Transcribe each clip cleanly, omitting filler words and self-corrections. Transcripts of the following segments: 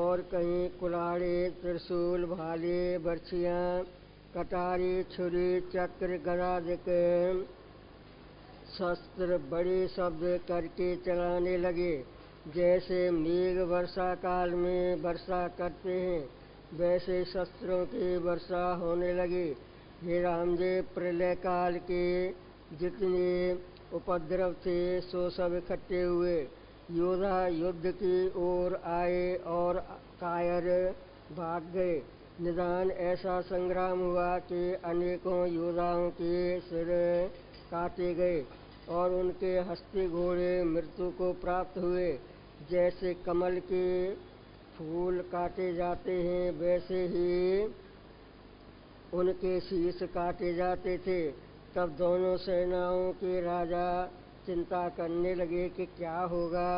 और कहीं कुल्हाड़े, त्रिशूल, भाले, बर्छियाँ, कटारी, छुरी, चक्र, गदादिक शस्त्र बड़े शब्द करके चलाने लगे। जैसे मेघ वर्षा काल में वर्षा करते हैं, वैसे शस्त्रों की वर्षा होने लगी। हे राम जी, प्रलय काल के जितने उपद्रव थे सो सब इकट्ठे हुए। योद्धा युद्ध की ओर आए और कायर भाग गए। निदान ऐसा संग्राम हुआ कि अनेकों योद्धाओं के सिर काटे गए और उनके हस्ती घोड़े मृत्यु को प्राप्त हुए। जैसे कमल के फूल काटे जाते हैं, वैसे ही उनके शीश काटे जाते थे। तब दोनों सेनाओं के राजा चिंता करने लगे कि क्या होगा।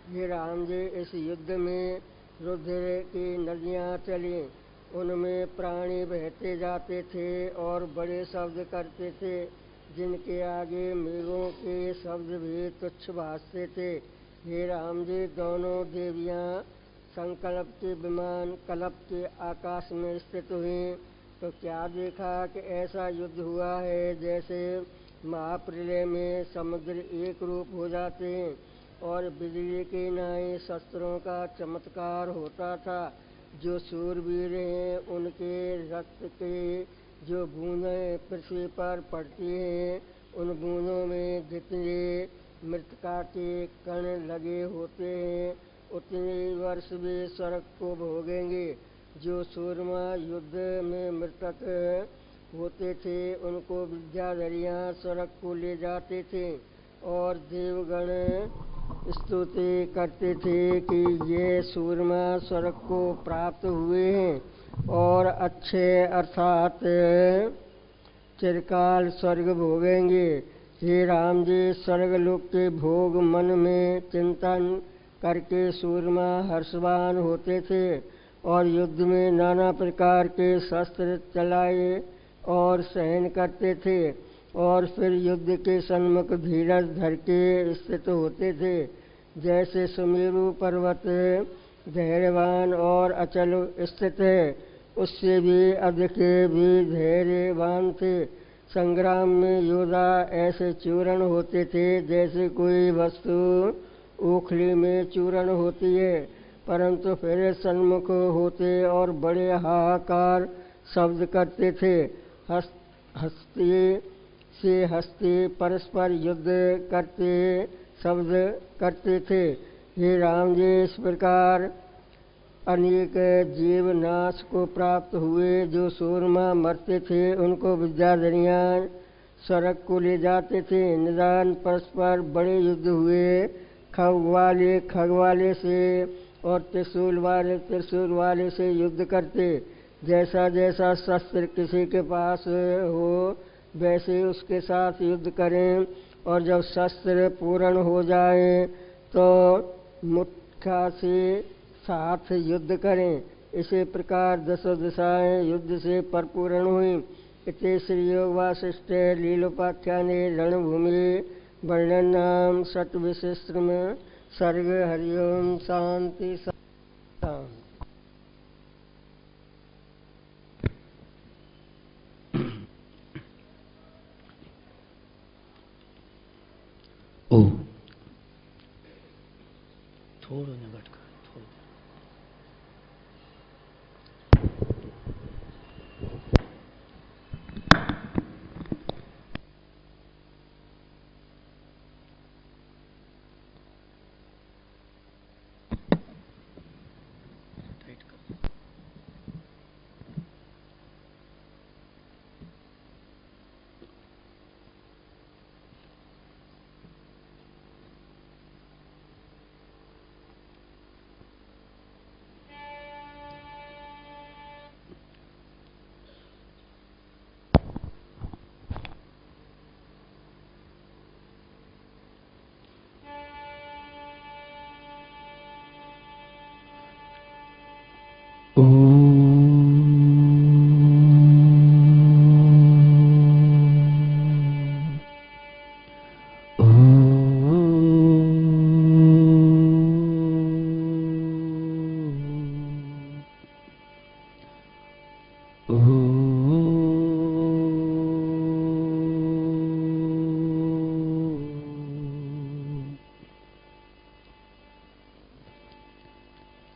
हे राम जी, इस युद्ध में रुधिर की नदियाँ चली, उनमें प्राणी बहते जाते थे और बड़े शब्द करते थे, जिनके आगे मेघों के शब्द भी तुच्छ भासते थे। हे राम जी, दोनों देवियाँ संकल्प के विमान कल्प के आकाश में स्थित हुई तो क्या देखा कि ऐसा युद्ध हुआ है जैसे महाप्रलय में समुद्र एक रूप हो जाते हैं और बिजली के नाई शस्त्रों का चमत्कार होता था। जो शूरवीर हैं उनके रक्त के जो बूंदें पृथ्वी पर पड़ती हैं, उन बूंदों में जितने मृतका के कण लगे होते हैं उतने वर्ष वे स्वर्ग को भोगेंगे। जो सूरमा युद्ध में मृतक होते थे उनको विद्याधरियाँ स्वर्ग को ले जाते थे और देवगण स्तुति करते थे कि ये सूरमा स्वर्ग को प्राप्त हुए हैं और अच्छे अर्थात चिरकाल स्वर्ग भोगेंगे। हे राम जी, स्वर्गलोक के भोग मन में चिंतन करके सूरमा हर्षवान होते थे और युद्ध में नाना प्रकार के शस्त्र चलाए और सहन करते थे और फिर युद्ध के सन्मुख धीरज धर के स्थित होते थे। जैसे सुमेरु पर्वत धैर्यवान और अचल स्थित है, उससे भी अधिक भी धैर्यवान थे। संग्राम में योद्धा ऐसे चूर्ण होते थे जैसे कोई वस्तु ओखली में चूर्ण होती है, परंतु फिर सन्मुख होते और बड़े हाहाकार शब्द करते थे। हस्ती से हस्ती परस्पर युद्ध करते शब्द करते थे। हे राम जी, इस प्रकार अनेक जीव नाश को प्राप्त हुए। जो सूरमा मरते थे उनको विद्याधरियाँ स्वर्ग को ले जाते थे। निदान परस्पर बड़े युद्ध हुए। खग वाले से और त्रिशूल वाले से युद्ध करते। जैसा जैसा शस्त्र किसी के पास हो वैसे उसके साथ युद्ध करें और जब शस्त्र पूर्ण हो जाए तो मुट्ठा से साथ युद्ध करें। इसी प्रकार दसों दिशाएं युद्ध से परिपूर्ण हुई। इति श्री योग वासिष्ठ लीलोपाख्याने रणभूमि वर्णन नाम षट विशिष्टम सर्ग। हरिओम शांति शांति। ओ थोड़ा निकट कर थोड़ा।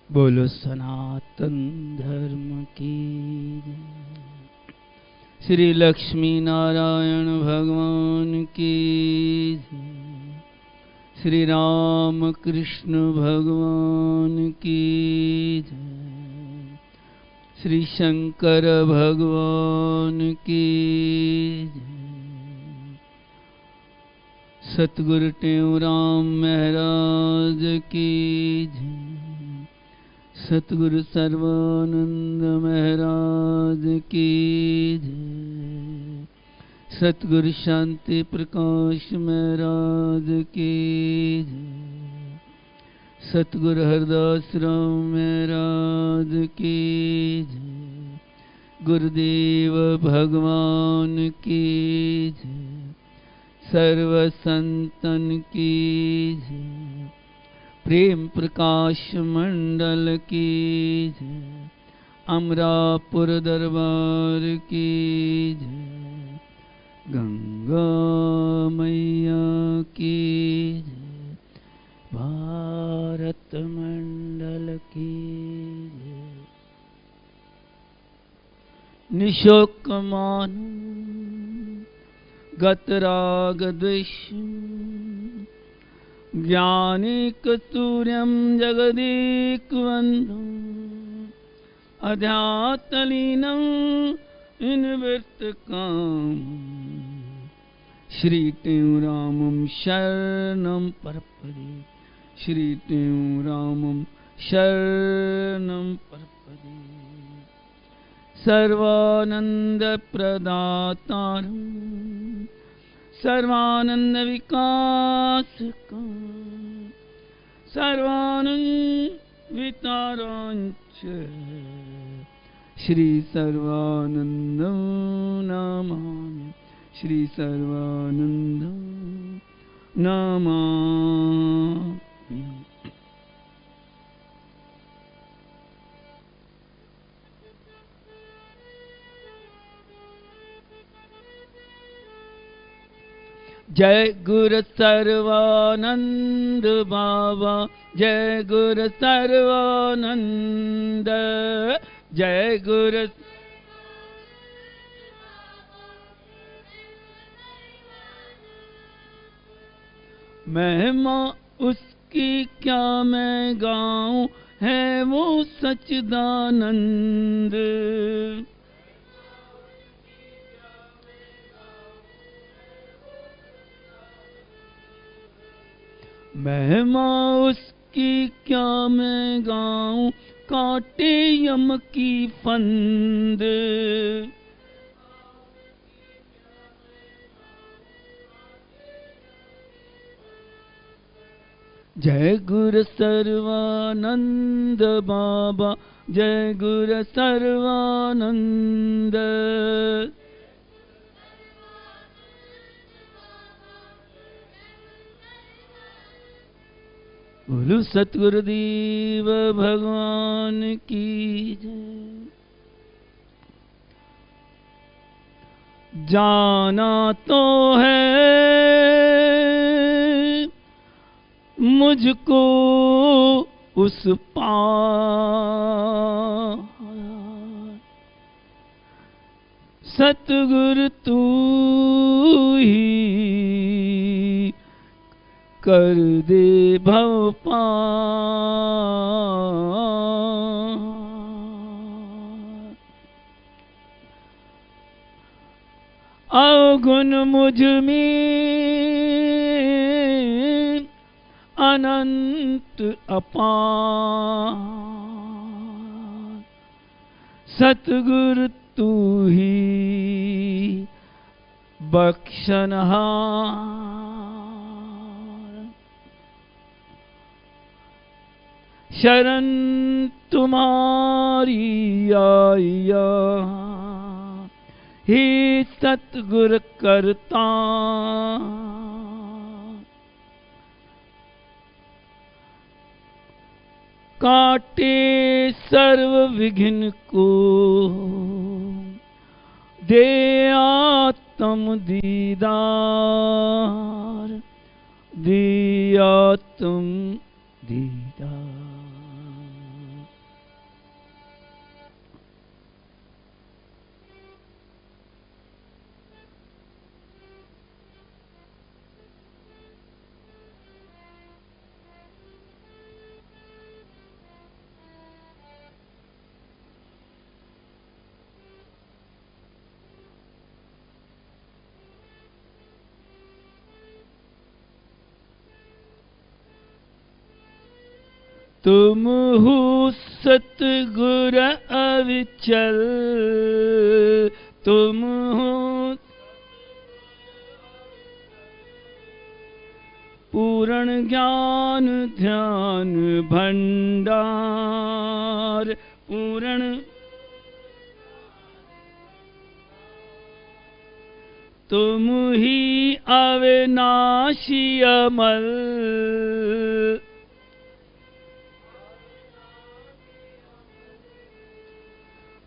बोलो सनातन धर्म की जय। श्री लक्ष्मी नारायण भगवान की जय। श्री राम कृष्ण भगवान की जय। श्री शंकर भगवान की जय। सतगुरु टेऊराम महाराज की जय। सतगुरु सर्वानंद महाराज की जय। सतगुरु शांति प्रकाश महाराज की जय। सतगुरु हरदास राम महाराज की जय। गुरुदेव भगवान की जय। सर्व संतन की जय। प्रेम प्रकाश मंडल की जय। अमरापुर दरबार की जय। गंगा मैया की जय। भारत मंडल की जय। निशोकमान गतराग द्वेष ज्ञानिक सूर्यं जगदीकवन्दं अध्यात्मलीनं इनवृत्तकामं श्री टेऊरामं शरणं प्रपदे। श्री टेऊरामं शरणं प्रपदे। सर्वानंद प्रदातारं सर्वानंद विकासकं सर्वानंद वितारांच श्री सर्वानंदं नमामि। श्री सर्वानंदं नमामि। जय गुरु सर्वानंद बाबा। जय गुरु सर्वानंद। जय गुरु महिमा उसकी क्या मैं गाऊं, है वो सच्चिदानंद। महिमा उसकी क्या मैं गाऊं, काटे यम की फंद। जय गुरु सर्वानंद बाबा। जय गुरु सर्वानंद। बोलो सतगुरुदेव भगवान की जय। जाना तो है मुझको उस पार, सतगुरु तू ही कर दे भव पार। अवगुण मुझ में अनंत अपार, सतगुरु तू ही बख्शनहार। शरण तुम्हारी आया, हे सतगुर करता। काटे सर्व विघ्न को, दे आत्म दीदार, दे आत्म दीदार। तुम हो सतगुर अविचल, तुम हो पूर्ण ज्ञान ध्यान भंडार, पूर्ण तुम ही अविनाशी अमल,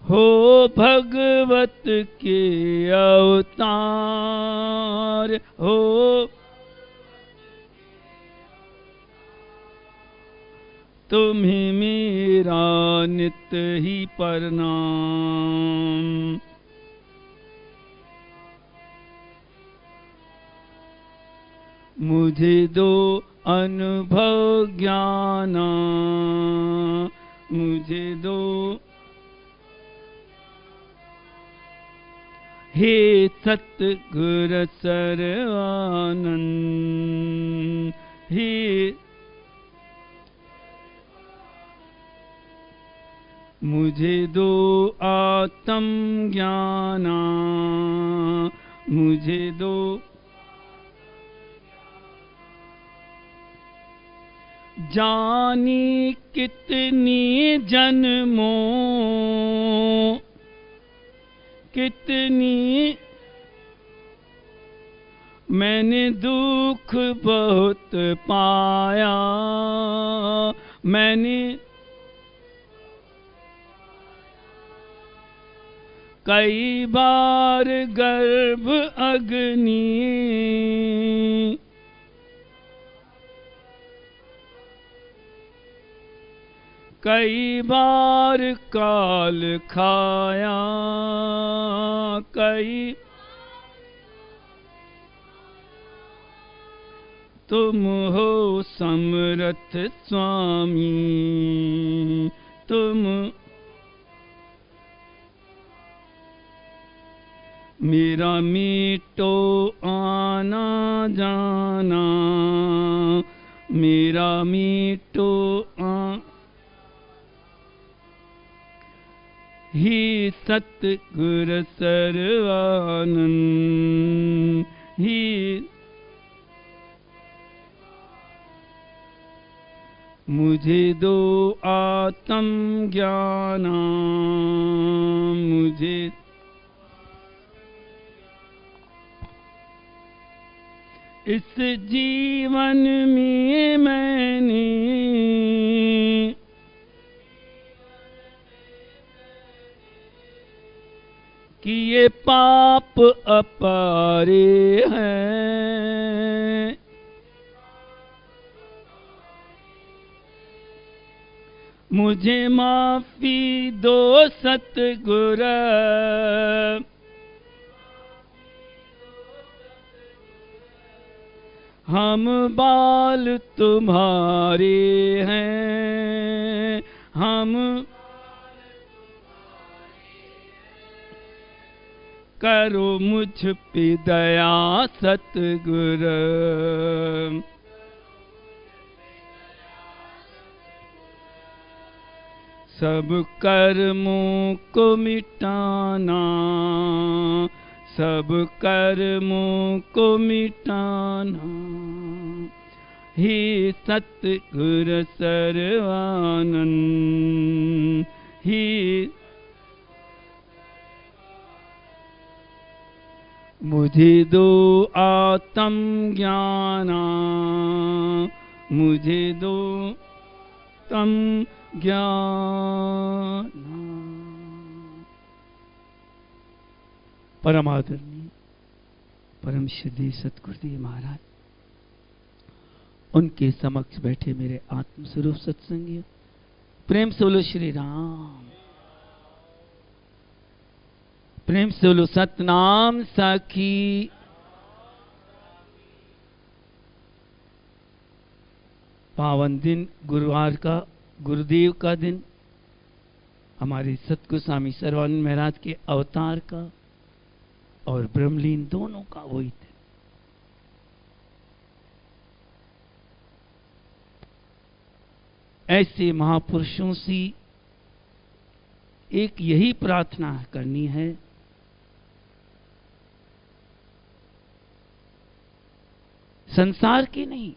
हो भगवत के अवतार, हो तुम्हें मेरा नित्य ही प्रणाम। मुझे दो अनुभव ज्ञान, मुझे दो हे सतगुर सर्वानंद, हे मुझे दो आत्म ज्ञान, मुझे दो जानी कितनी जन्मों, कितनी मैंने दुख बहुत पाया, मैंने कई बार गर्भ अग्नि, कई बार काल खाया, कई तुम हो समर्थ स्वामी, तुम मेरा मीटो आना जाना, मेरा मीटो ही सतगुर सर्वानंद, ही मुझे दो आत्म ज्ञान, मुझे इस जीवन में मैंने किए पाप अपारे हैं, मुझे माफी दो सतगुर, हम बाल तुम्हारे हैं, हम करो मुझ पे दया सतगुर, सब कर्मों को मिटाना, सब कर्मों को मिटाना, हे सतगुर सर्वानंद, हे मुझे दो आत्म ज्ञान, मुझे दो तम ज्ञान। परम आदरणीय परम श्रद्धेय सतगुरुदेव महाराज, उनके समक्ष बैठे मेरे आत्म स्वरूप सत्संगियों, प्रेम से बोलो श्री राम, प्रेम से बोलो सतनाम साखी। पावन दिन गुरुवार का, गुरुदेव का दिन, हमारे सतगुरु स्वामी सर्वानंद महाराज के अवतार का और ब्रह्मलीन दोनों का वही दिन। ऐसे महापुरुषों से एक यही प्रार्थना करनी है, संसार की नहीं,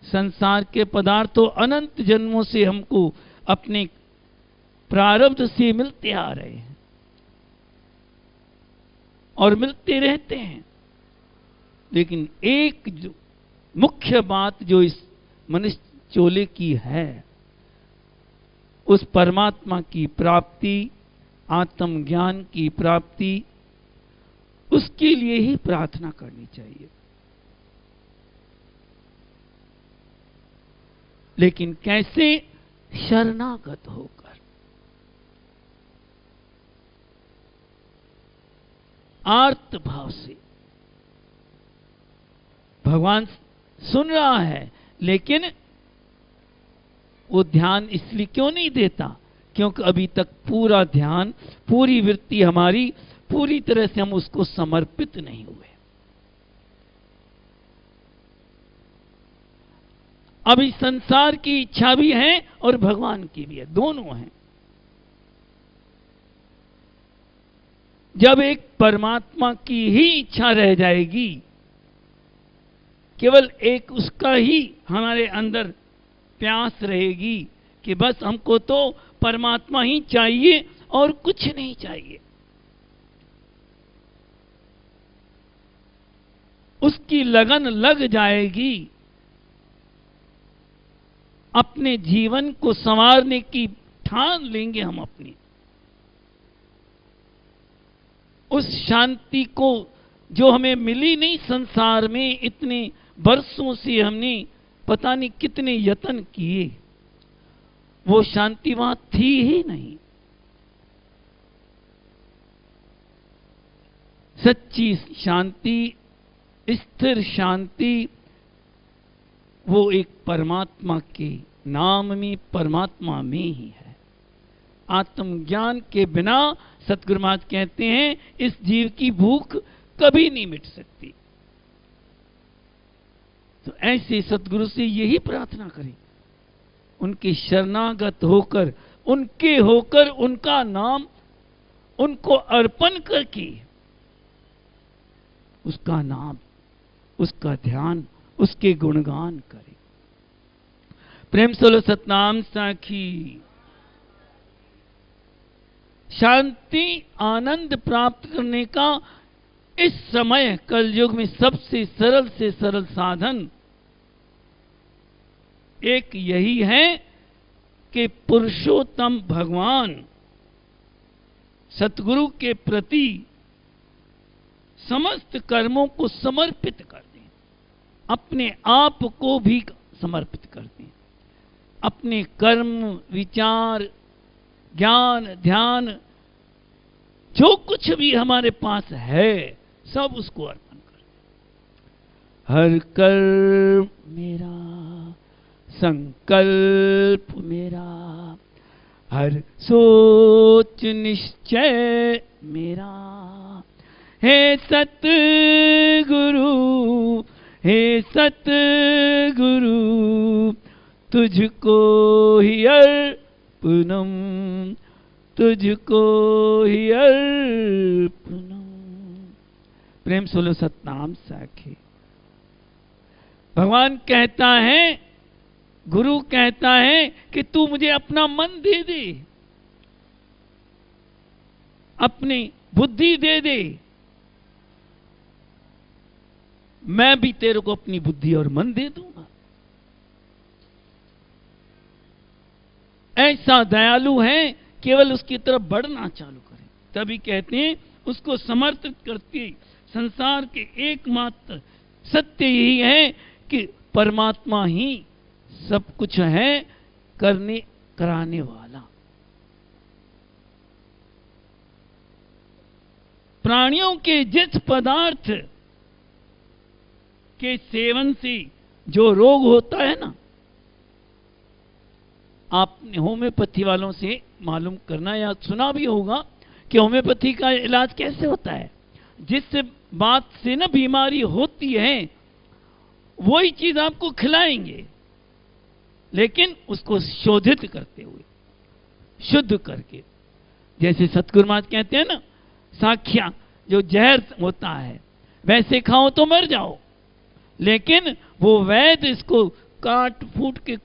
संसार के पदार्थ तो अनंत जन्मों से हमको अपने प्रारब्ध से मिलते आ रहे हैं और मिलते रहते हैं, लेकिन एक जो मुख्य बात जो इस मनुष्य चोले की है, उस परमात्मा की प्राप्ति, आत्मज्ञान की प्राप्ति, उसके लिए ही प्रार्थना करनी चाहिए। लेकिन कैसे? शरणागत होकर, आर्त भाव से। भगवान सुन रहा है, लेकिन वो ध्यान इसलिए क्यों नहीं देता? क्योंकि अभी तक पूरा ध्यान, पूरी वृत्ति हमारी पूरी तरह से हम उसको समर्पित नहीं हुए। अभी संसार की इच्छा भी है और भगवान की भी है, दोनों हैं। जब एक परमात्मा की ही इच्छा रह जाएगी, केवल एक उसका ही हमारे अंदर प्यास रहेगी कि बस हमको तो परमात्मा ही चाहिए और कुछ नहीं चाहिए, उसकी लगन लग जाएगी, अपने जीवन को संवारने की ठान लेंगे हम अपनी। उस शांति को जो हमें मिली नहीं संसार में, इतने वर्षों से हमने पता नहीं कितने यत्न किए, वो शांति वहां थी ही नहीं। सच्ची शांति, स्थिर शांति, वो एक परमात्मा के नाम में, परमात्मा में ही है। आत्मज्ञान के बिना, सतगुरु महाराज कहते हैं, इस जीव की भूख कभी नहीं मिट सकती। तो ऐसे सतगुरु से यही प्रार्थना करें, उनके शरणागत होकर, उनके होकर, उनका नाम उनको अर्पण करके, उसका नाम, उसका ध्यान, उसके गुणगान करें। प्रेम से बोलो सतनाम साखी। शांति, आनंद प्राप्त करने का इस समय कलयुग में सबसे सरल से सरल साधन एक यही है कि पुरुषोत्तम भगवान सतगुरु के प्रति समस्त कर्मों को समर्पित कर दें, अपने आप को भी समर्पित कर दें। अपने कर्म, विचार, ज्ञान, ध्यान, जो कुछ भी हमारे पास है, सब उसको अर्पण कर दें। हर कर्म मेरा, संकल्प मेरा, हर सोच निश्चय मेरा, हे सतगुरु, हे सतगुरु, तुझको ही अर्पणम, तुझको ही अर्पणम। प्रेम सोलो सतनाम साखी। भगवान कहता है, गुरु कहता है कि तू मुझे अपना मन दे दे, अपनी बुद्धि दे दे, मैं भी तेरे को अपनी बुद्धि और मन दे दूंगा। ऐसा दयालु है, केवल उसकी तरफ बढ़ना चालू करें, तभी कहते हैं उसको समर्पित करके। संसार के एकमात्र सत्य यही है कि परमात्मा ही सब कुछ है, करने कराने वाला। प्राणियों के जिस पदार्थ के सेवन से जो रोग होता है ना, आपने होम्योपैथी वालों से मालूम करना या सुना भी होगा कि होम्योपैथी का इलाज कैसे होता है। जिस बात से ना बीमारी होती है, वही चीज आपको खिलाएंगे, लेकिन उसको शोधित करते हुए, शुद्ध करके। जैसे सतगुरु महाराज कहते हैं ना, साख्या जो जहर होता है वैसे खाओ तो मर जाओ, लेकिन वो वैद्य इसको काट फूट के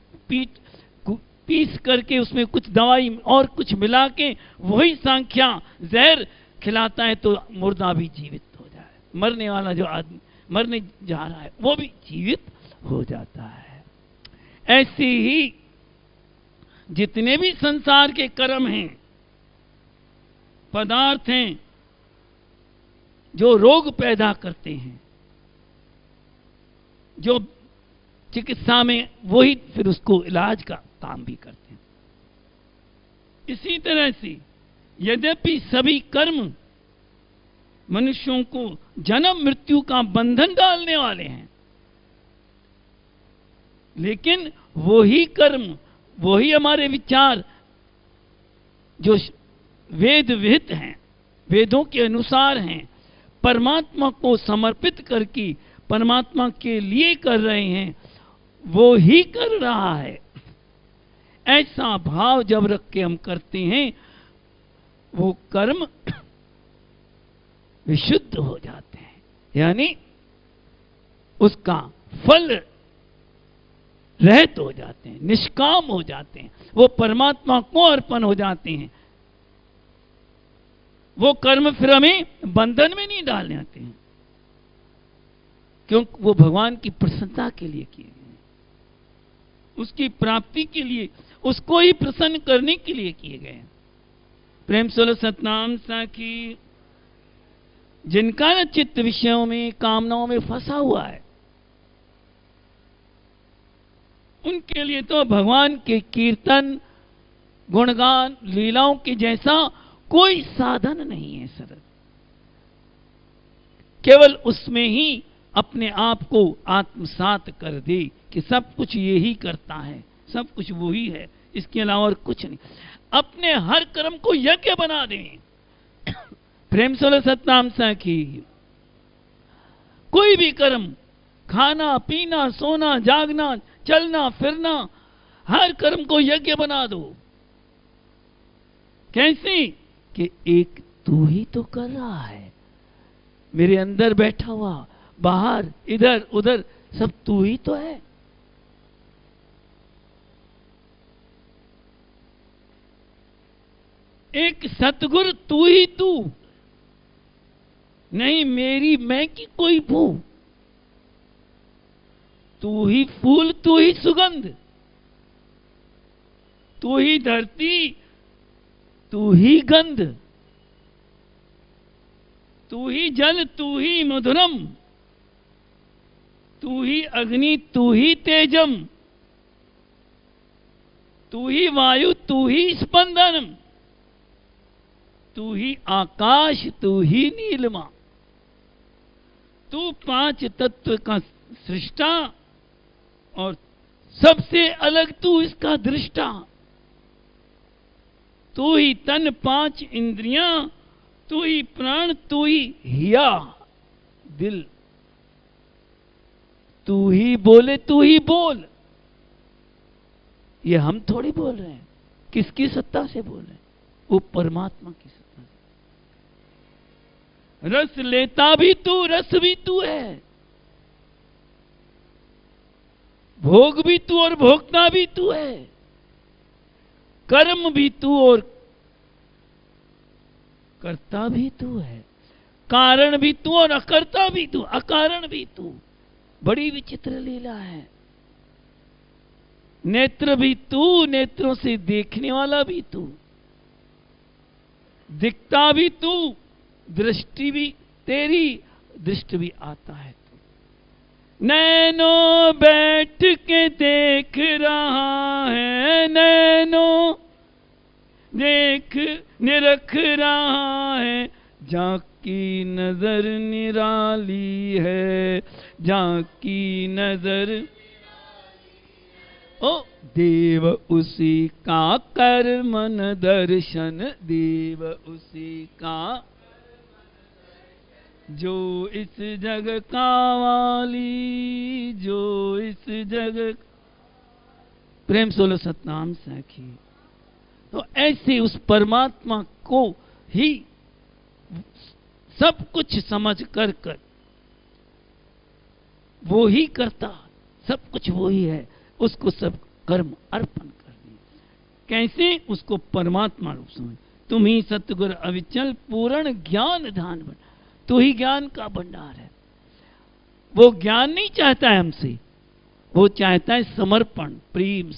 पीस करके उसमें कुछ दवाई और कुछ मिला के वही सांख्या जहर खिलाता है तो मुर्दा भी जीवित हो जाए, मरने वाला जो आदमी मरने जा रहा है वो भी जीवित हो जाता है। ऐसे ही जितने भी संसार के कर्म हैं, पदार्थ हैं जो रोग पैदा करते हैं, जो चिकित्सा में वही फिर उसको इलाज का काम भी करते हैं। इसी तरह से यद्यपि सभी कर्म मनुष्यों को जन्म मृत्यु का बंधन डालने वाले हैं, लेकिन वही कर्म, वही हमारे विचार जो वेद विहित हैं, वेदों के अनुसार हैं, परमात्मा को समर्पित करके परमात्मा के लिए कर रहे हैं, वो ही कर रहा है। ऐसा भाव जब रख के हम करते हैं, वो कर्म विशुद्ध हो जाते हैं, यानी उसका फल रहित हो जाते हैं, निष्काम हो जाते हैं, वो परमात्मा को अर्पण हो जाते हैं। वो कर्म फिर हमें बंधन में नहीं डालने आते हैं, क्योंकि वो भगवान की प्रसन्नता के लिए किए गए हैं, उसकी प्राप्ति के लिए, उसको ही प्रसन्न करने के लिए किए गए हैं। प्रेम सोलो सतनाम साखी। जिनका न चित्त विषयों में कामनाओं में फंसा हुआ है, उनके लिए तो भगवान के कीर्तन गुणगान लीलाओं के जैसा कोई साधन नहीं है सरल। केवल उसमें ही अपने आप को आत्मसात कर दे कि सब कुछ ये ही करता है, सब कुछ वो ही है, इसके अलावा और कुछ नहीं। अपने हर कर्म को यज्ञ बना दें। प्रेम सोलो सतनाम साखी। कोई भी कर्म, खाना पीना सोना जागना चलना फिरना, हर कर्म को यज्ञ बना दो। कैसे कि एक तू ही तो कर रहा है, मेरे अंदर बैठा हुआ, बाहर इधर उधर सब तू ही तो है। एक सतगुरु तू ही तू, नहीं मेरी मैं की कोई भू। तू ही फूल, तू ही सुगंध, तू ही धरती, तू ही गंध, तू ही जल, तू ही मधुरम, तू ही अग्नि, तू ही तेजम, तू ही वायु, तू ही स्पंदनम, तू ही आकाश, तू ही नीलिमा। तू पांच तत्व का सृष्टा और सबसे अलग तू इसका दृष्टा। तू ही तन पांच इंद्रियां, तू ही प्राण, तू ही हिया दिल, तू ही बोले तू ही बोल। ये हम थोड़ी बोल रहे हैं, किसकी सत्ता से बोल रहे हैं? वो परमात्मा की सत्ता से। रस लेता भी तू, रस भी तू है, भोग भी तू और भोगता भी तू है, कर्म भी तू और करता भी तू है, कारण भी तू और अकर्ता भी तू, अकारण भी तू। बड़ी विचित्र लीला है। नेत्र भी तू, नेत्रों से देखने वाला भी तू, दिखता भी तू, दृष्टि भी तेरी, दृष्टि भी आता है तू। नैनो बैठ के देख रहा है, नैनो देख निरख रहा है, जाकी नजर निराली है, जाकी नजर। ओ देव उसी का कर मन दर्शन, देव उसी का जो इस जग का वाली, जो इस जग प्रेम सोलो सतनाम सखी। तो ऐसे उस परमात्मा को ही सब कुछ समझ कर वो ही करता, सब कुछ वो ही है, उसको सब कर्म अर्पण कर दिए। कैसे? उसको परमात्मा रूप समझ। तुम ही सतगुर अविचल पूर्ण ज्ञान धान बन, तू ही ज्ञान का भंडार है। वो ज्ञान नहीं चाहता है हमसे, वो चाहता है समर्पण, प्रेम,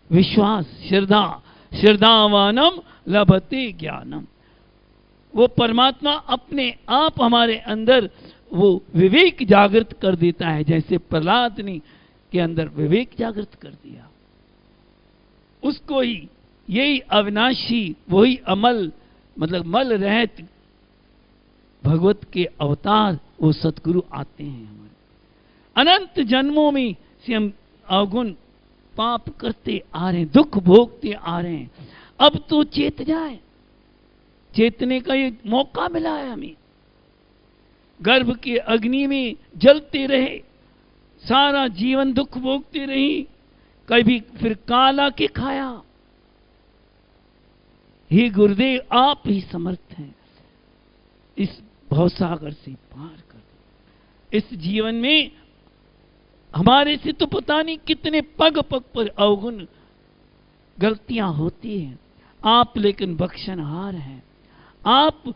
विश्वास, श्रद्धा। श्रद्धावानम लभते ज्ञानम। वो परमात्मा अपने आप हमारे अंदर वो विवेक जागृत कर देता है, जैसे प्रहलाद ने के अंदर विवेक जागृत कर दिया। उसको ही यही अविनाशी, वही अमल मतलब मल रहत भगवत के अवतार वो सतगुरु आते हैं। हमारे अनंत जन्मों में से हम अवगुण पाप करते आ रहे हैं, दुख भोगते आ रहे हैं। अब तो चेत जाए, चेतने का ये मौका मिला है हमें। गर्भ के अग्नि में जलते रहे, सारा जीवन दुख भोगते रही, कभी फिर काला के खाया। हे गुरुदेव आप ही समर्थ हैं इस भवसागर से पार कर। इस जीवन में हमारे से तो पता नहीं कितने पग पग पर अवगुण गलतियां होती हैं, आप लेकिन बख्शनहार हैं। आप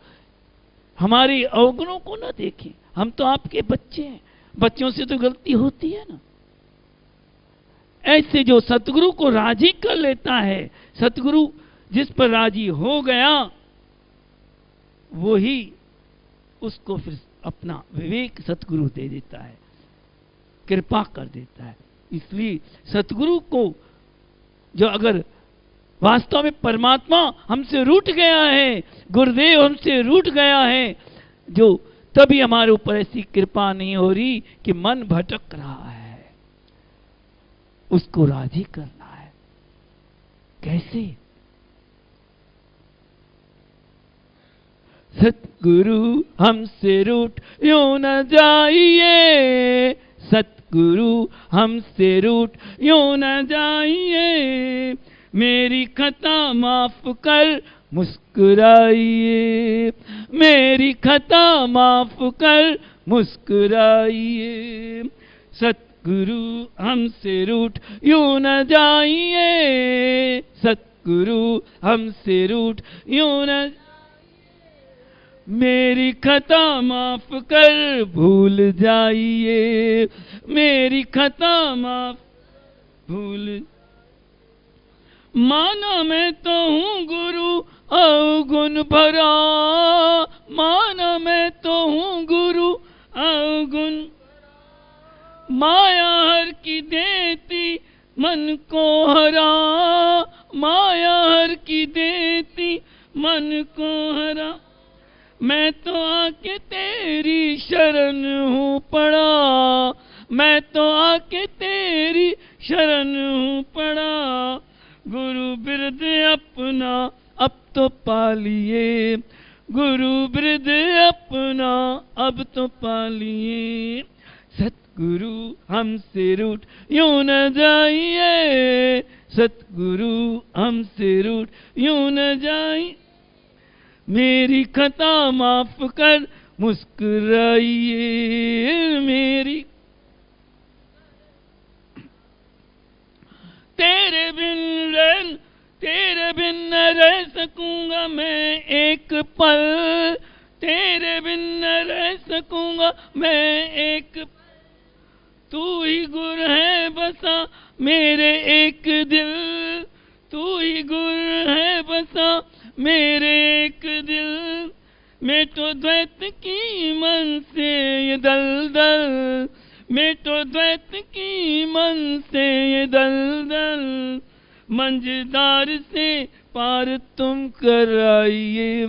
हमारे अवगुणों को ना देखें, हम तो आपके बच्चे हैं, बच्चों से तो गलती होती है ना। ऐसे जो सतगुरु को राजी कर लेता है, सतगुरु जिस पर राजी हो गया, वो ही उसको फिर अपना विवेक सतगुरु दे देता है, कृपा कर देता है। इसलिए सतगुरु को जो अगर वास्तव में परमात्मा हमसे रूठ गया है, गुरुदेव हमसे रूठ गया है, जो तभी हमारे ऊपर ऐसी कृपा नहीं हो रही कि मन भटक रहा है, उसको राजी करना है। कैसे? सतगुरु हमसे रूठ यूं न जाइए, सतगुरु हमसे रूठ यूं न जाइए, मेरी खता माफ कर मुस्कुराइए, मेरी खता माफ कर मुस्कुराइए। सतगुरु हमसे रूठ यूं न जाइए, सतगुरु हमसे रूठ यूं न, मेरी खता माफ कर भूल जाइए, मेरी खता माफ भूल। माना मैं तो हूँ गुरु अवगुण भरा, माना मैं तो हूँ गुरु अवगुण, माया हर की देती मन को हरा, माया हर की देती मन को हरा। मैं तो आके तेरी शरण हूँ पड़ा, मैं तो आके तेरी शरण हूँ पड़ा। गुरु बिरद अपना अब तो पालिए, गुरु बिरद अपना अब तो पालिए। सतगुरु हमसे रूठ यूं न जाइए, सतगुरु हमसे रूठ यूं न जाइए, मेरी खता माफ कर मुस्कुराइए, मेरी। तेरे बिन न रह सकूंगा मैं एक पल, तेरे बिन न रह सकूंगा मैं एक, तू ही गुर है बसा मेरे एक दिल, तू ही गुर है बसा मेरे एक दिल। मेटो द्वैत की मन से ये दलदल, मेटो द्वैत की मन से ये दलदल, मंझदार से पार तुम कराइए,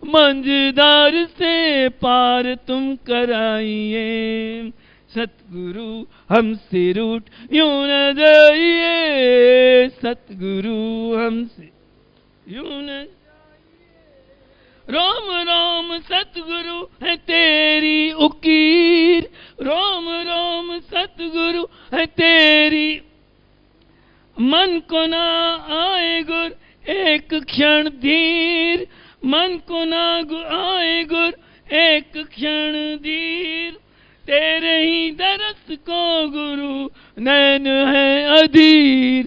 मंझदार से पार तुम कराइए। सतगुरु हमसे रूठ यूं न जाइए, सतगुरु हमसे यूं न। राम राम सतगुरु है तेरी उकीर, राम राम सतगुरु है तेरी, मन को ना आए गुर एक क्षण धीर, मन को ना आए गुर एक क्षण धीर, तेरे ही दरस को गुरु नैन है अधीर,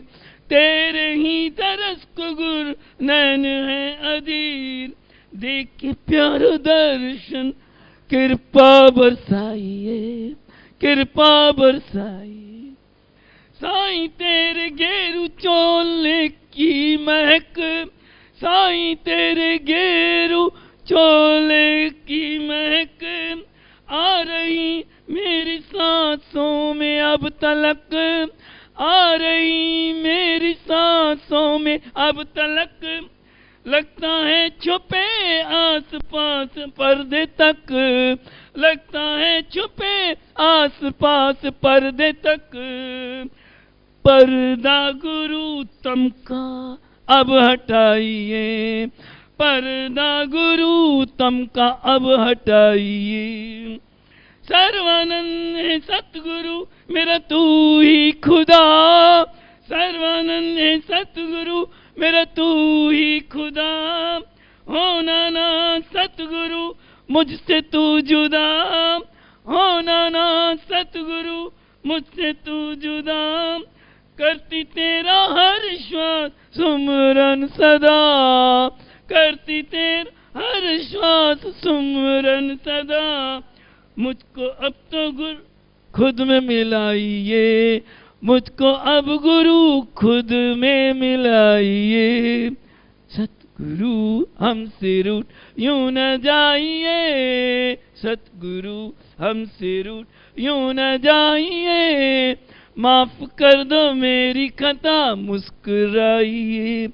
तेरे ही दरस को गुरु नैन है अधीर, देख के प्यारो दर्शन कृपा बरसाइए, कृपा बरसाइए। साईं तेरे गेरू चोले की महक, साईं तेरे गेरू चोले की महक, आ रही मेरी सांसों में अब तलक, आ रही मेरी सांसों में अब तलक, लगता है छुपे आस पास पर्दे तक, लगता है छुपे आस पास पर्दे तक, पर्दा गुरु तम का अब हटाइए, पर्दा गुरु तम का अब हटाइए। सर्वानंद है सतगुरु मेरा तू ही खुदा, सर्वानंद है सतगुरु मेरा तू ही खुदा, होना ना सतगुरु मुझसे तू जुदा, होना ना सतगुरु मुझसे तू जुदा, करती तेरा हर श्वास सुमरन सदा, करती तेरा हर श्वास सुमरन सदा, मुझको अब तो गुरु खुद में मिलाइए, मुझको अब गुरु खुद में मिलाइए। सतगुरु हमसे रूठ यूं न जाइए, सतगुरु हमसे रूठ यूं न जाइए, माफ कर दो मेरी खता मुस्कुराइए,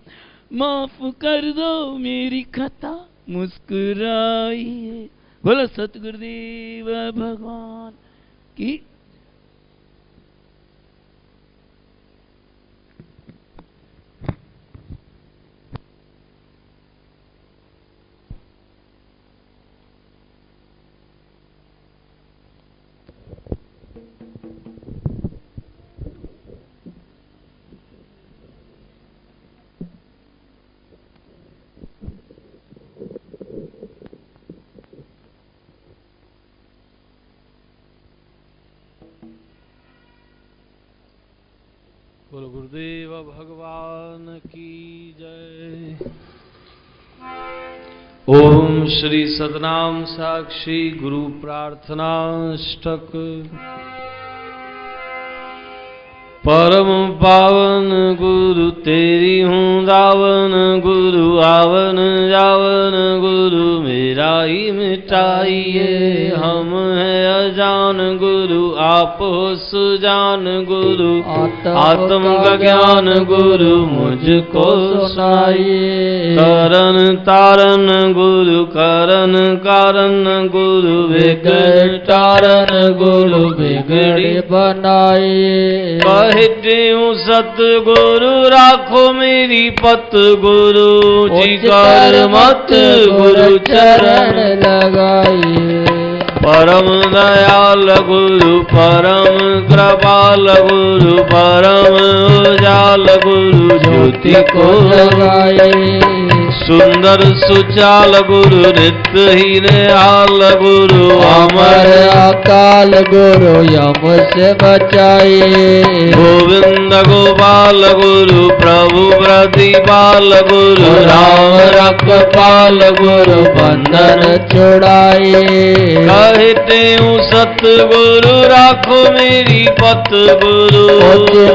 माफ कर दो मेरी खता मुस्कुराइए। बोलो सतगुरुदेव भगवान की। बोलो गुरुदेव भगवान की जय। ओम श्री सतनाम साक्षी गुरु प्रार्थनाष्टक। परम पावन गुरु तेरी हूँ दावन, गुरु आवन जावन गुरु मेरा ही मिटाइए। हम है अजान गुरु आप हो सुजान गुरु, आत्म का ज्ञान गुरु मुझको सुनाइए। करन तारन गुरु करन कारण गुरु, बिगड़ तारन गुरु बिगड़ी बनाइए। कहते हूँ सतगुरु राखो मेरी पत गुरु, जी कर मत गुरु चरण लगाइए। परम दयाल गुरु परम कृपाल गुरु, परम उजाल गुरु ज्योति को लगाइए। सुंदर सुचाल गुरु नित्यहीन हाल गुरु, अमर अकाल गुरु यम से बचाइए। गोविंद गोपाल गुरु प्रभु प्रतिपाल गुरु, राम रखपाल गुरु बंधन छुड़ाइए। कहते हूँ सतगुरु राखो मेरी पत गुरु,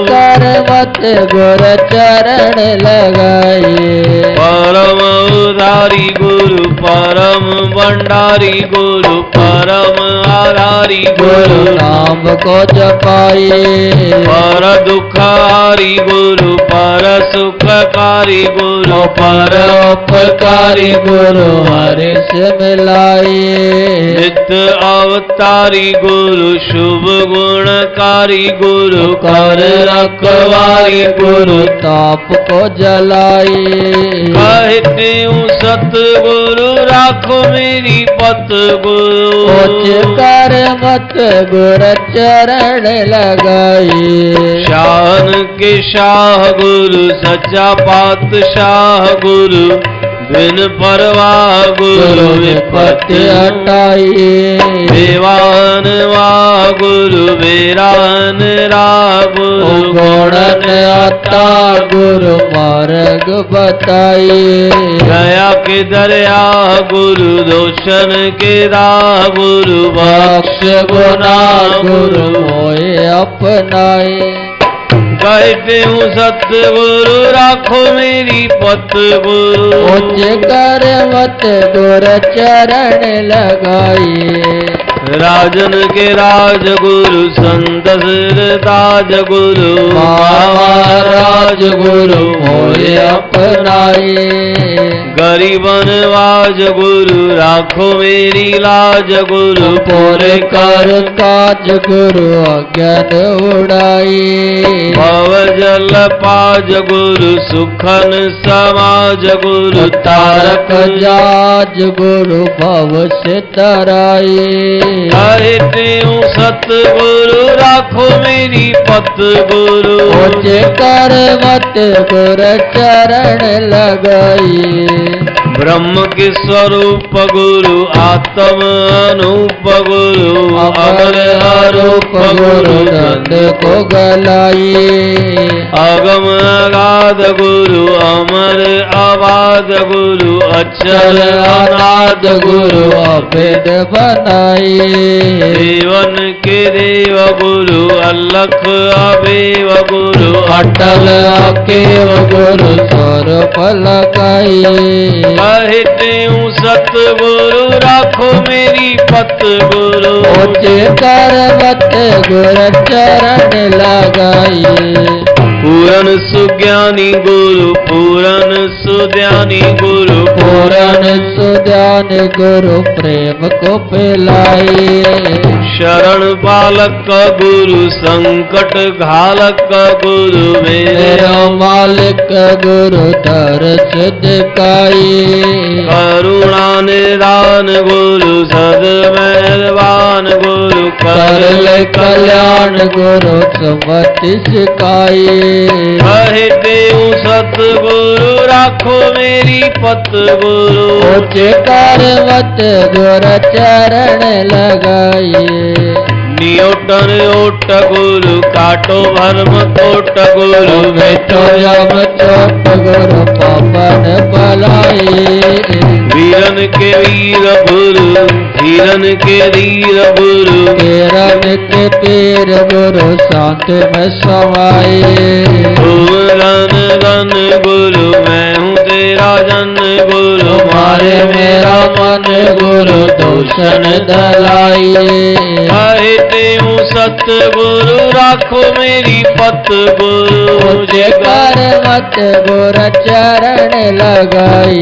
कर मत गुरु चरण लगाइए। परम उदारी गुरु परम भंडारी गुरु, परम आधारी गुरु नाम को जपाइए। पर दुखारी गुरु पर सुखकारी गुरु, पर उपकारी गुरु हरि से मिलाइए। नित्य अवतारी गुरु शुभ गुणकारी गुरु, कर रखवारी गुरु ताप को जलाइए। कहते हूँ सतगुरु राखो मेरी पत गुरु। उच्च कर मत गुर चरण लगाई। शान के शाह गुरु सच्चा पातशाह गुरु, बिन परवाह गुरु विपत्ति हटाई। बेवान वाह गुरु बेरान राह गुरु, गुणन आता गुरु मार्ग बताई। दया के दरिया गुरु दोषन के राह गुरु, बख्श गुना गुरु मोए अपनाए। कहते हूँ सतगुरु राखो मेरी पत गुरु। उच्च कर मत गुर चरण लगाई। राजन के राज गुरु संत सिर ताज गुरु, महाराज गुरु मोए अपनाए। गरीबन वाज गुरु राखो मेरी लाज गुरु, पूरे कर काज गुरु अज्ञान उड़ाई। भव जल पाज गुरु सुखन समाज गुरु, तारक जाज गुरु भव से तराई। कहते हूँ सतगुरु राखो मेरी पत गुरु। उच्च कर मत गुर चरण लगाई। ब्रह्म के स्वरूप गुरु आत्म अनूप गुरु, अमर अरूप गुरु नंद को गलाई। अगम अगाध गुरु अमर आबाद गुरु, अक्षर अनाद गुरु अभेद बनाई। देवन के देव गुरु अलख अबेव गुरु, अटल अकेव गुरु स्वरूप लगाई। कहते हूँ सतगुरु राखो मेरी पत गुरु। उच्च कर मत गुर चरण लगाई। पूरन सुज्ञानी गुरु पूरन सुध्यानी गुरु, पूरन सुध्यान गुरु प्रेम को पिलाई। शरण बालक गुरु संकट घालक गुरु, मेरा मालिक गुरु दर्श दिखाई। करुणा निदान गुरु सद मेहरबान गुरु, कर ले कल्याण गुरु सुमति सिखाई। कहते हूँ सतगुरु राखो मेरी पत गुरु। उच्च कर मत गुर चरण लगाई। नियोटन ओट गुरु काटो भर्म कोट गुरु, बैठो यम चोट गुरु पापन भलाई। वीरन के वीर गुरु धीरन के धीर गुरु, केरन के पीर गुरु शांत में समाये। रन रन गुरु मैं हूँ तेरा जन गुरु, मारे मेरा मन गुरु दूषण दलाई। कहते हूँ सतगुरु राखो मेरी पत गुरु। उच्च कर मत गुर चरण लगाई।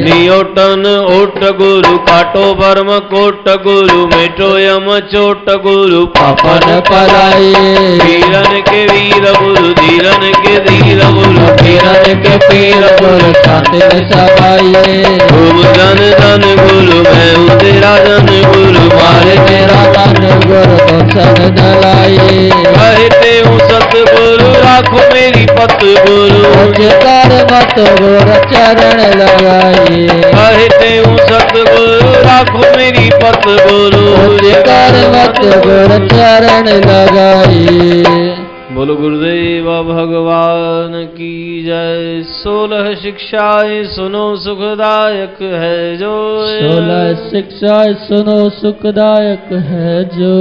नियोटन ओट गुरु काटो भर्म कोट गुरु, मेटो यम चोट गुरु पापन पलाई। वीरन के वीर गुरु धीरन के धीर गुरु, पीरन के पीर गुरु शांति में समाये। तुम जन जन गुरु मैं हूँ तेरा जन गुरु, मारे मेरा मन गुरु दूषण दलाई। कहते हूँ सतगुरु राखो मेरी पत गुरु। उच्च कर मत गुर चरण लगाई। कहते हूँ सतगुरु राखो मेरी पत गुरु। उच्च कर मत गुर चरण लगाई। बोलो गुरुदेव भगवान की जय। 16 शिक्षाएं सुनो सुखदायक है जो, 16 शिक्षाएं सुनो सुखदायक है जो।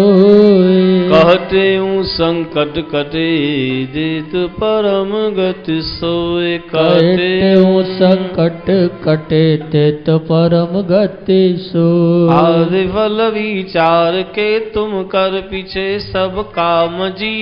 कहते हूँ संकट कटे देत परम गति सोए, कहते हूँ संकट कटे तेत परम गति सो। आदि फल विचार के तुम कर पीछे सब काम जी,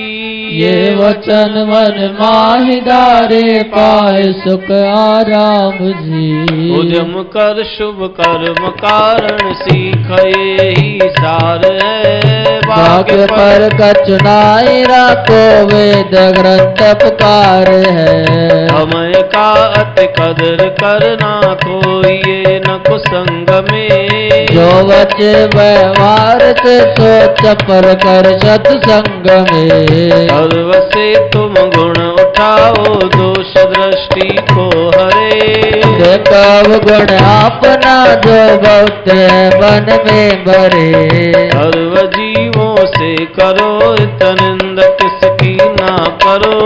ये वचन मन माहि धारे पाए सुख आराम जी। उद्यम कर शुभ कर्म कारण सीख यही सार है, भाग्य पर कचनाई राखो वेद ग्रंथ पुकार है। समय का अति कदर करना कोई ये न कुसंग में जो बचे व्यवहार से सोच पर कर सत्संग में। सर्व से तुम गुण उठाओ दोष दृष्टि को हरे। देखो गुण अपना जो बहुत मन में भरे। सर्व जीवों से करो निंद किसकी ना करो।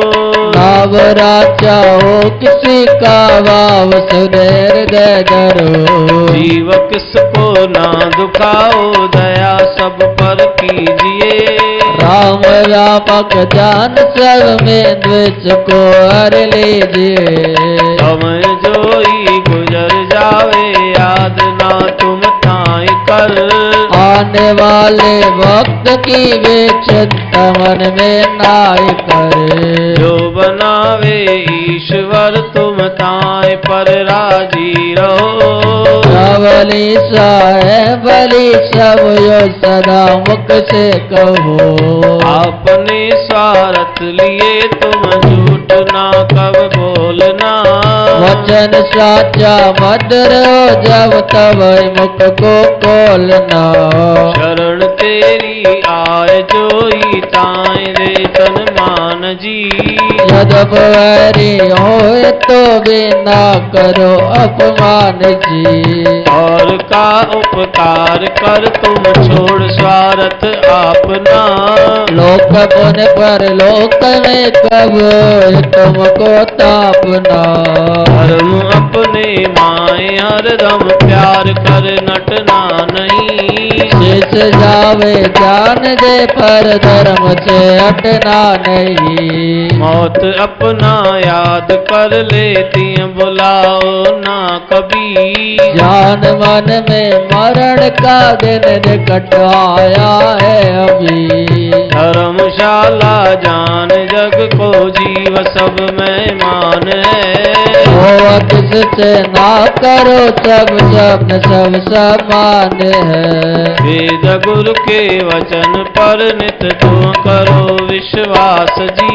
नावरा चाहो किसी का भाव सुधेर दे धरो। जीव किसको ना दुखाओ दया सब पर कीजिए। राम व्यापक जान सब में द्वेष को हर लीजिए। समय जोई गुजर जावे याद ना तुम ताई कर। आने वाले वक्त की वे चिंता मन में नाय करे। जो बनावे ईश्वर तुम ताई पर राजी रहो। बलि साहे बलि सब यो सदा मुख से कहो। अपने स्वार्थ लिए तुम झूठ ना कब बोलना। वचन साचा मधुर हो जब तब मुख को खोलना। शरण तेरी आए जोई ताए रे तन मान जी। यदि वैरी होए तो भी ना करो अपमान जी। और का उपकार कर तुम छोड़ स्वार्थ अपना। लोक पुन पर लोक में कब तुमको तापना। धर्म अपने माए हरदम प्यार कर नटना नहीं। शेष जावे जान दे पर धर्म से हटना नहीं। मौत अपना याद कर लेती बुलाओ ना कभी। जान मन में मरण का दिन निकट आया है अभी। धर्मशाला जान जग को जीव सब में मान है। हो किससे ना करो सब स्वप्न सब समान है। वेद गुरु के वचन पर नित तुम करो विश्वास जी।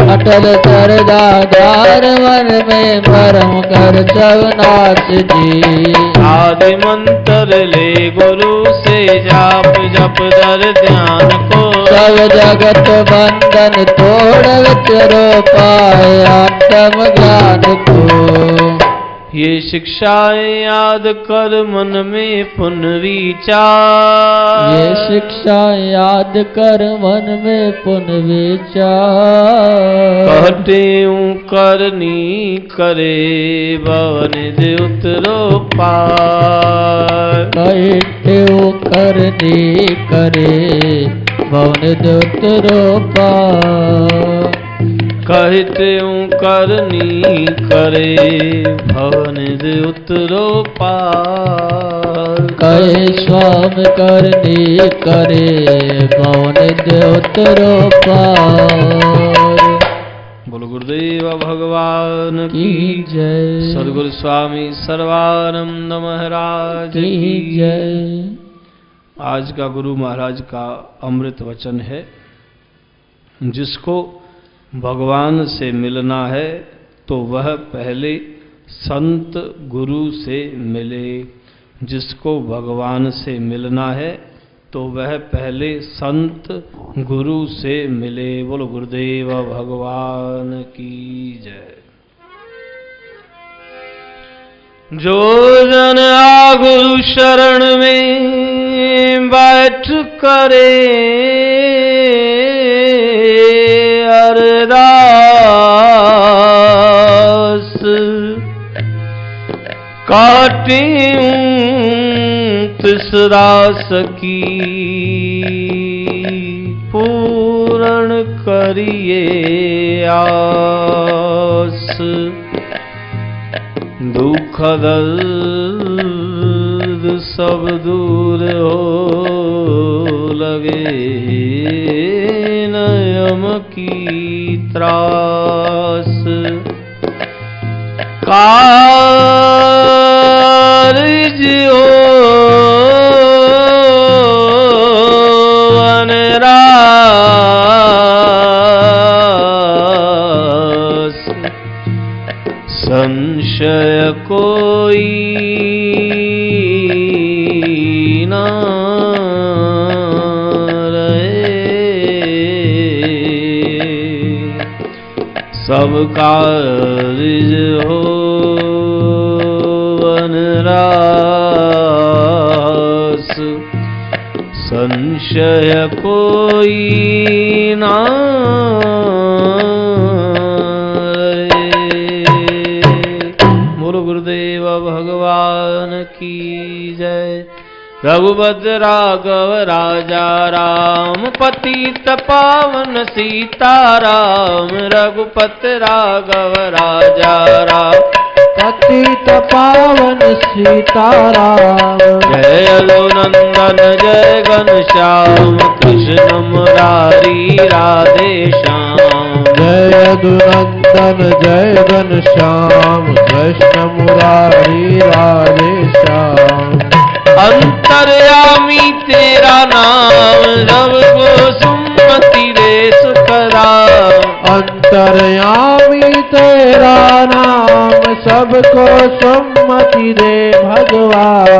अटल श्रद्धा धार मन में भरम कर सब नाथ जी। आदि मंत्र ले गुरु से जाप जप दर ध्यान को। सब जगत बंधन तोड़ विचरो पाए आत्म ज्ञान को। ये शिक्षाएं याद कर मन में पुन विचार। ये शिक्षा याद कर मन में पुन विचार। कहते हूँ करनी करे भवन दे उतरो पार। कहते करनी करे भवन दे उतरो पार। कहते हूँ करनी करे भवन दे उतरो पार। कहे स्वामी करनी करे भवन दे उतरो पार। बोलो गुरुदेव भगवान की जय। सद्गुरु स्वामी सर्वानंद महाराज की जय। आज का गुरु महाराज का अमृत वचन है। जिसको भगवान से मिलना है तो वह पहले संत गुरु से मिले। जिसको भगवान से मिलना है तो वह पहले संत गुरु से मिले। बोलो गुरुदेव भगवान की जय। जो जन आ गुरु शरण में बैठ करे अरदास। काटे तिसरा सकी पूर्ण करिए आस। दुख दर्द सब दूर हो लगे नयम की त्रास। कारज हो अनरास। संशय कोई ना सब कार्य हो वनरास, संशय कोई ना रहे। बोलो गुरुदेव भगवान की जय। रघुपति राघव राजा राम, पतित पावन सीताराम। रघुपति राघव राजा राम, पतित पावन सीताराम। जय यदुनंदन जय घनश्याम, कृष्ण मुरारी राधे श्याम। जय यदुनंदन जय घनश्याम, कृष्ण मुरारी राधे श्याम। अंतर्यामी तेरा नाम, सबको सुमति रे सुखराम। अंतर्यामी तेरा नाम, सबको सम्मति दे भगवान।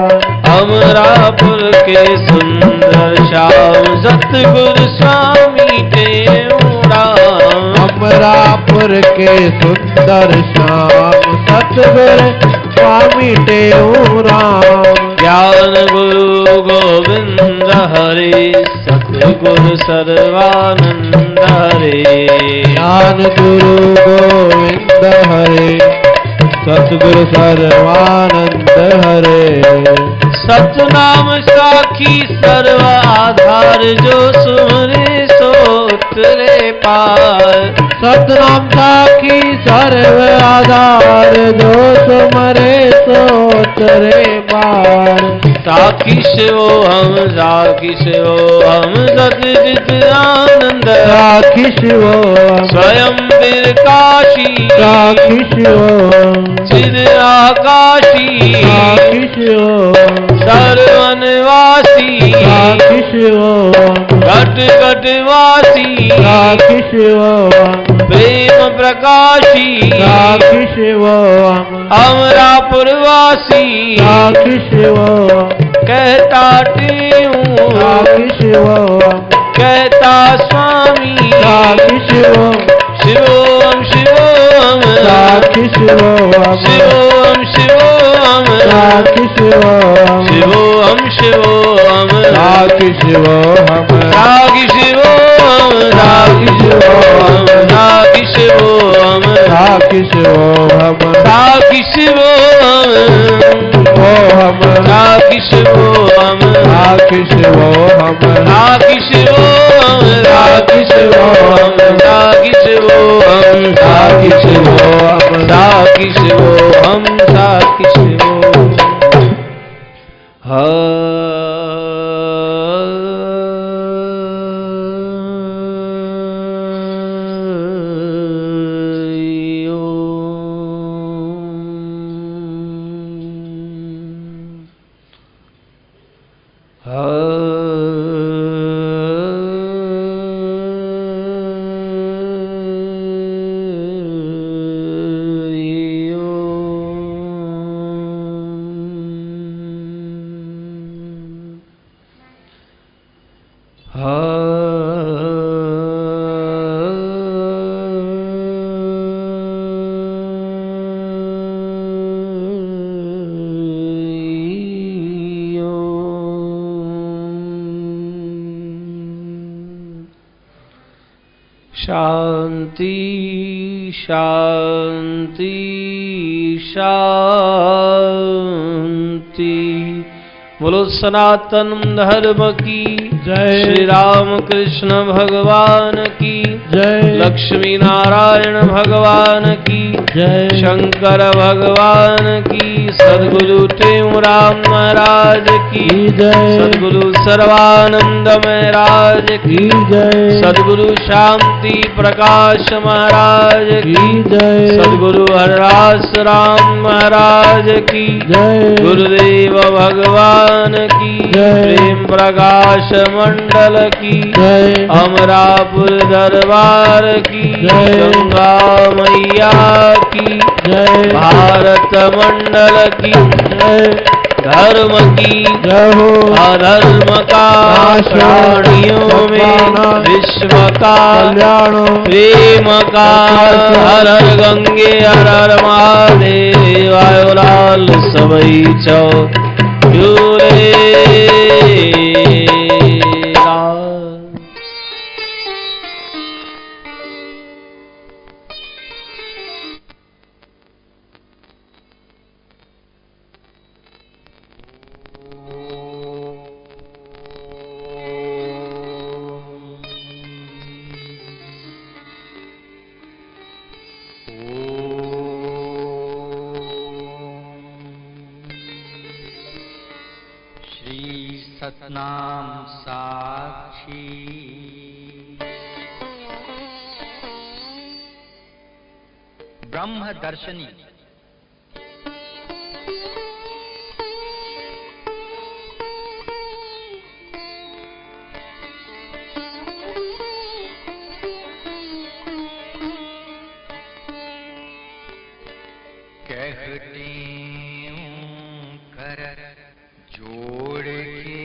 अमरापुर के सुंदर श्याम, सतगुरु स्वामी देवराम। अमरापुर के सुंदर श्याम, सतगुरु स्वामी देवराम। ज्ञान गुरु गोविंद हरे, सतगुरु सर्वानंद हरे। ज्ञान गुरु गोविंद हरे, सतगुरु सर्वानंद हरे। सतनाम साखी सर्व आधार, जो सुमरे सो उतरे पार। सतनाम साखी सर्व आधार, जो सुमरे सो उतरे पार। साखी शिवो हम, साखी शिवो हम, सतचित आनंद। साखी शिवो स्वयं काशी, साखी शिवो चिद आकाशी। साखी शिवो सर्वनवासी, साखी शिवो घट घट वासी। साखी शिवो प्रेम प्रकाशी, साखी शिवो अमरापुर वासी। साखी शिवो कहता टेऊ, साखी शिवो कहता स्वामी। साखी शिवो शिवोम शिवोम, साखी शिवो शिवोम शिवोम, साखी शिवो शिवोम शिवोम, साखी शिवो हम साखी शिवोम, साखी शिवोम, साखी शिवोम, साखी शिवो हम साखी शिवोम, ओ हम साखी शिवोम, साखी शिवो हम साखी शिवोम, साखी शिवोम, साखी शिवोम, साखी शिवोम, साखी शिवोम, साखी शिवोम। शांति शांति शांति। बोलो सनातन धर्म की जय। श्री राम कृष्ण भगवान की जय। लक्ष्मी नारायण भगवान की जय। शंकर भगवान की, सद्गुरु टेऊराम महाराज की जय। सद्गुरु सर्वानंद महाराज की जय। सद्गुरु शांति प्रकाश महाराज की जय। सद्गुरु हरदास राम महाराज की जय। गुरुदेव भगवान की जय। प्रेम प्रकाश मंडल की जय। अमरापुर दरबार की जय। गंगा मैया की जय। भारत मंडल की जय। धर्म की जय हो। अधर्म का नाश हो। प्राणियों में सद्भावना। विश्व का कल्याण हो। प्रेम का हर हर गंगे हर हर महादेव आयो लाल सबई चौ झूले लाल। सतनाम साक्षी ब्रह्म दर्शनी कहते कर जोड़ के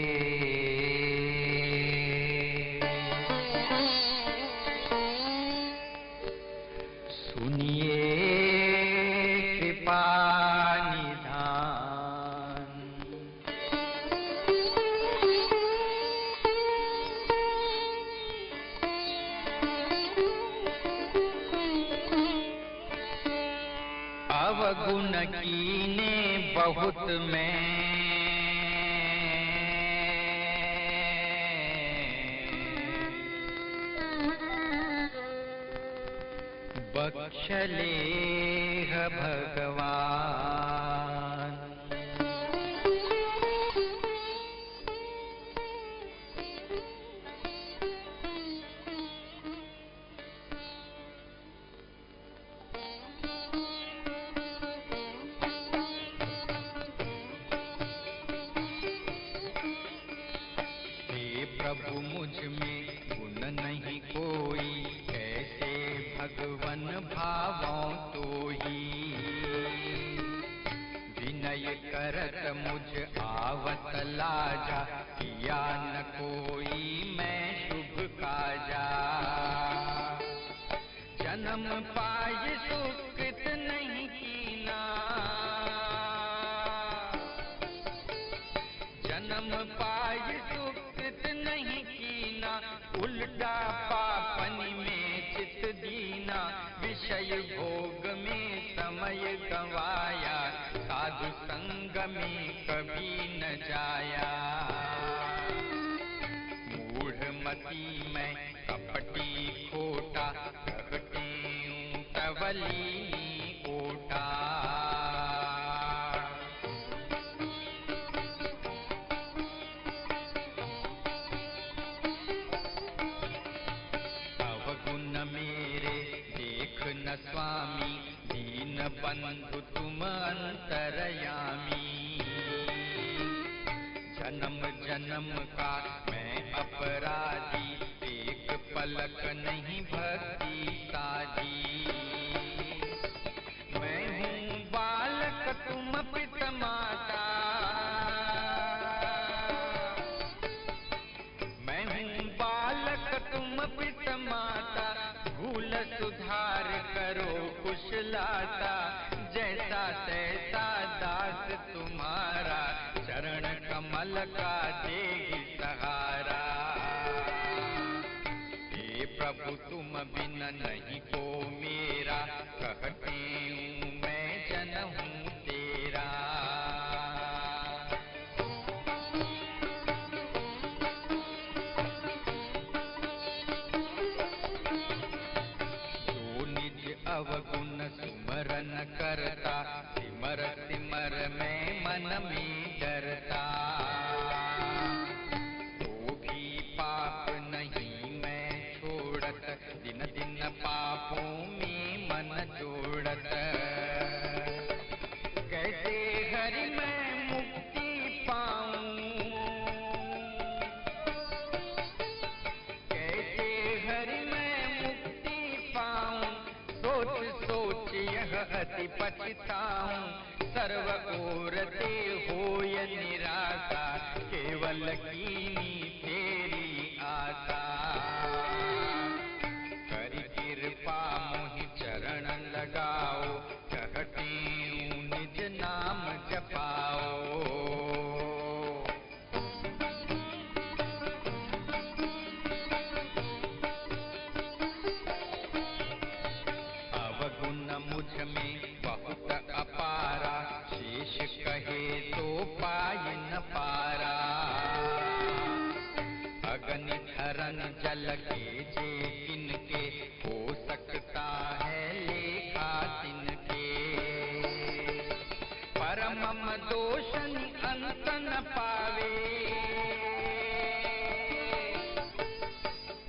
सुनिए कृपा निधान। अवगुण कीने बहुत में बख्शले भगवान। हे प्रभु मुझ में गुण नहीं कोई, ऐसे भगवन भावों तो ही। विनय करत मुझ आवत लाजा, किया न कोई मैं शुभ काजा। जन्म पाय सुकृत नहीं कीना, जन्म पाय सुकृत नहीं कीना। उल्टा पापनि में चित दीना, विषय भोग में समय गंवाया। साधु संग में कभी न जाया। मूढ़मती में कपटी खोटा, कहते तवली कोटा। अवगुण मेरे देख न स्वामी, दीन बंधु तुम अंतरयामी। जन्म जन्म का मैं अपराधी, एक पलक नहीं भक्ति साजी। मैं हूँ बालक तुम पिता माता, मैं हूँ बालक तुम पिता माता। भूल सुधार करो कुशलाता, जैसा तैसा दास तुम्हारा। चरण कमल का देहि सहारा। हे प्रभु तुम बिन नहीं को मेरा, कहते हूँ मैं जन हूँ तेरा। अवगुण सुमरन करता, सिमर सिमर में मन में डरता। वो भी पाप नहीं मैं छोड़त, दिन दिन पापों में मन जोड़त। कैसे हरि मैं मुक्ति पाऊं, कैसे हरि मैं मुक्ति पाऊं। सोच सोच यह अति पछताऊं, सर्व ओर ते होय पारा। अग्नि धरन जल के जे किनके, हो सकता है लेखा तिनके। परमम दोषन अंत न पावे,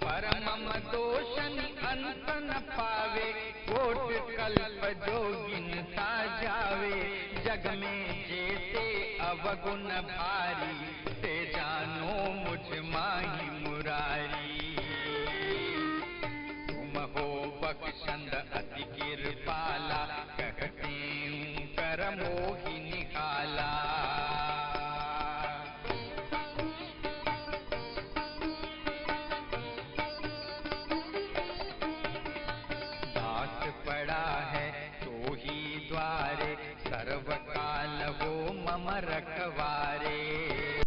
परमम दोषन अंत न पावे। कोट कल्प जोगिनता जावे, जग में जेते अवगुण भारी। ते जानो मुझ माही मुरारी, तुम हो बख्शंद अति कृपाला। कहते हूँ कर मोहि निकाला। पड़ा है तो ही द्वारे, सर्वकाल वो मम रखवारे।